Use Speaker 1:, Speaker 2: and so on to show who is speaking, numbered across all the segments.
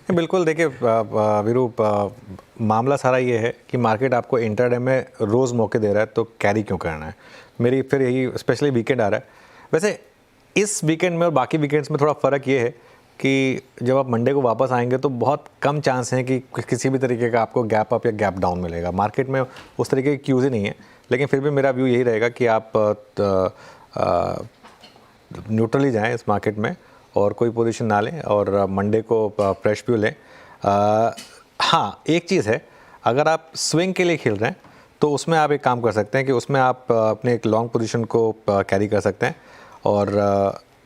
Speaker 1: बिल्कुल देखिए वीरू, मामला सारा ये है कि मार्केट आपको इंटरडे में रोज़ मौके दे रहा है, तो कैरी क्यों करना है। मेरी फिर यही, स्पेशली वीकेंड आ रहा है। वैसे इस वीकेंड में और बाकी वीकेंड्स में थोड़ा फ़र्क ये है कि जब आप मंडे को वापस आएंगे तो बहुत कम चांस हैं कि किसी भी तरीके का आपको गैप अप या गैप डाउन मिलेगा। मार्केट में उस तरीके की क्यूज़ ही नहीं है, लेकिन फिर भी मेरा व्यू यही रहेगा कि आप न्यूट्रली जाएं इस मार्केट में और कोई पोजीशन ना लें और मंडे को फ्रेश व्यू लें। हाँ, एक चीज़ है, अगर आप स्विंग के लिए खेल रहे हैं तो उसमें आप एक काम कर सकते हैं कि उसमें आप अपने एक लॉन्ग पोजीशन को कैरी कर सकते हैं। और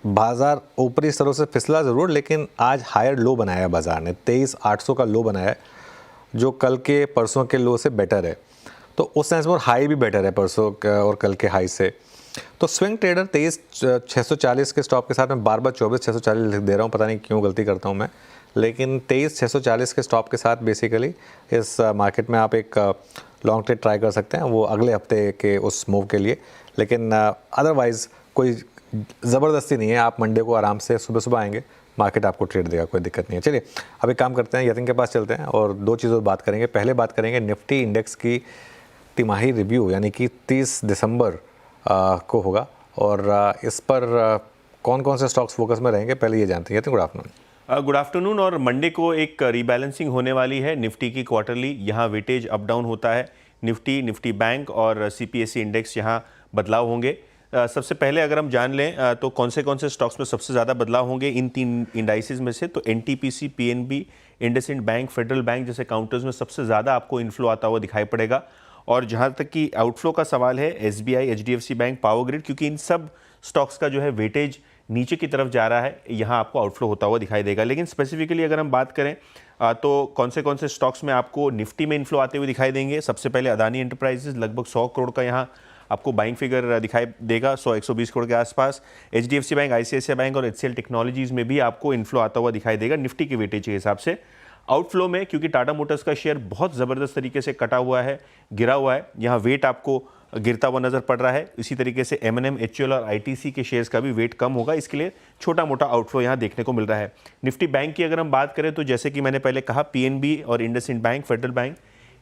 Speaker 1: बाज़ार ऊपरी स्तरों से फिसला ज़रूर, लेकिन आज हायर लो बनाया है बाज़ार ने, 23,800 का लो बनाया है, जो कल के परसों के लो से बेटर है। तो उस सेंस में हाई भी बेटर है परसों और कल के हाई से। तो स्विंग ट्रेडर 23,640 के स्टॉप के साथ मैं बार बार 24,640 लिख दे रहा हूँ, पता नहीं क्यों गलती करता हूँ मैं, लेकिन 23,640 के स्टॉप के साथ बेसिकली इस मार्केट में आप एक लॉन्ग ट्रेड ट्राई कर सकते हैं, वो अगले हफ्ते के उस मूव के लिए। लेकिन अदरवाइज़ कोई ज़बरदस्ती नहीं है, आप मंडे को आराम से सुबह सुबह आएंगे, मार्केट आपको ट्रेड देगा, कोई दिक्कत नहीं है। चलिए अब एक काम करते हैं, यतिन के पास चलते हैं और दो चीज़ों पर बात करेंगे। पहले बात करेंगे निफ्टी इंडेक्स की तिमाही रिव्यू, यानी कि 30 दिसंबर को होगा, और इस पर कौन कौन से स्टॉक्स फोकस में रहेंगे, पहले ये जानते हैं। Good afternoon.
Speaker 2: Good afternoon. और मंडे को एक रीबैलेंसिंग होने वाली है निफ्टी की क्वार्टरली, यहाँ वेटेज अप डाउन होता है। निफ्टी बैंक और सीपीएससी इंडेक्स यहाँ बदलाव होंगे। सबसे पहले अगर हम जान लें तो कौन से स्टॉक्स में सबसे ज़्यादा बदलाव होंगे इन 3 इंडाइसेस में से, तो NTPC, PNB, IndusInd bank, federal bank जैसे काउंटर्स में सबसे ज़्यादा आपको इन्फ्लो आता हुआ दिखाई पड़ेगा। और जहाँ तक कि आउटफ्लो का सवाल है, SBI, HDFC bank, power grid, क्योंकि इन सब स्टॉक्स का जो है वेटेज नीचे की तरफ जा रहा है, यहाँ आपको आउटफ्लो होता हुआ दिखाई देगा। लेकिन स्पेसिफिकली अगर हम बात करें तो कौन से स्टॉक्स में आपको निफ्टी में इन्फ्लो आते हुए दिखाई देंगे। सबसे पहले अदानी एंटरप्राइजेज, लगभग 100 करोड़ का यहाँ आपको बाइंग फिगर दिखाई देगा, 100-120 करोड़ के आसपास। एचडीएफसी बैंक, आईसीआईसीआई बैंक और एचसीएल टेक्नोलॉजीज में भी आपको इन्फ्लो आता हुआ दिखाई देगा निफ्टी के वेटेज के हिसाब से। आउटफ्लो में क्योंकि टाटा मोटर्स का शेयर बहुत ज़बरदस्त तरीके से कटा हुआ है, गिरा हुआ है, यहाँ वेट आपको गिरता हुआ नजर पड़ रहा है। इसी तरीके से एमएनएम, एचयूएल और आईटीसी के शेयर्स का भी वेट कम होगा, इसके लिए छोटा मोटा आउटफ्लो यहाँ देखने को मिल रहा है। निफ्टी बैंक की अगर हम बात करें तो जैसे कि मैंने पहले कहा, पीएनबी और इंडसइंड बैंक, फेडरल बैंक,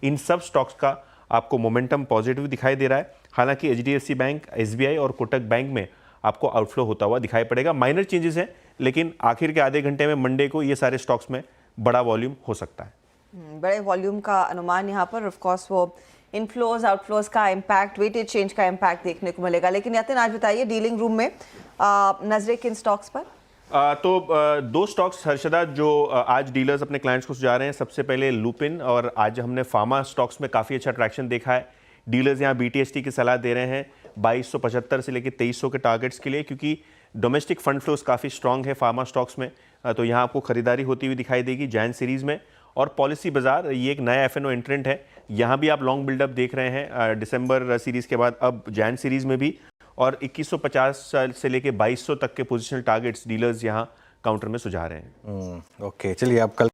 Speaker 2: इन सब स्टॉक्स का आपको मोमेंटम पॉजिटिव दिखाई दे रहा है। हालांकि एचडीएफसी बैंक, एसबीआई और कोटक बैंक में आपको आउटफ्लो होता हुआ दिखाई पड़ेगा। माइनर चेंजेस हैं, लेकिन आखिर के आधे घंटे में मंडे को ये सारे स्टॉक्स में बड़ा वॉल्यूम हो सकता है।
Speaker 3: बड़े वॉल्यूम का अनुमान यहाँ पर, ऑफ कोर्स वो इनफ्लोज आउटफ्लोज का इम्पैक्ट, वेटेज चेंज का इम्पैक्ट देखने को मिलेगा। लेकिन यतिन, आज बताइए डीलिंग रूम में नजरें किन स्टॉक्स पर?
Speaker 2: दो स्टॉक्स हर्षदा जो आज डीलर्स अपने क्लाइंट्स को सुझा रहे हैं। सबसे पहले लुपिन, और आज हमने फार्मा स्टॉक्स में काफ़ी अच्छा ट्रैक्शन देखा है। डीलर्स यहाँ बीटीएसटी की सलाह दे रहे हैं 2275 से लेकर 2300 के टारगेट्स के लिए, क्योंकि डोमेस्टिक फंड फ्लोज काफ़ी स्ट्रांग है फार्मा स्टॉक्स में, तो यहाँ आपको खरीदारी होती हुई दिखाई देगी जैन सीरीज़ में। और पॉलिसी बाजार, ये एक नया एफएनओ एंट्रेंट है, यहाँ भी आप लॉन्ग बिल्डअप देख रहे हैं दिसंबर सीरीज़ के बाद अब जैन सीरीज़ में भी। और 2150 से लेकर 2200 तक के पोजिशनल टारगेट्स डीलर्स यहाँ काउंटर में सुझा रहे हैं।
Speaker 1: ओके, चलिए अब कल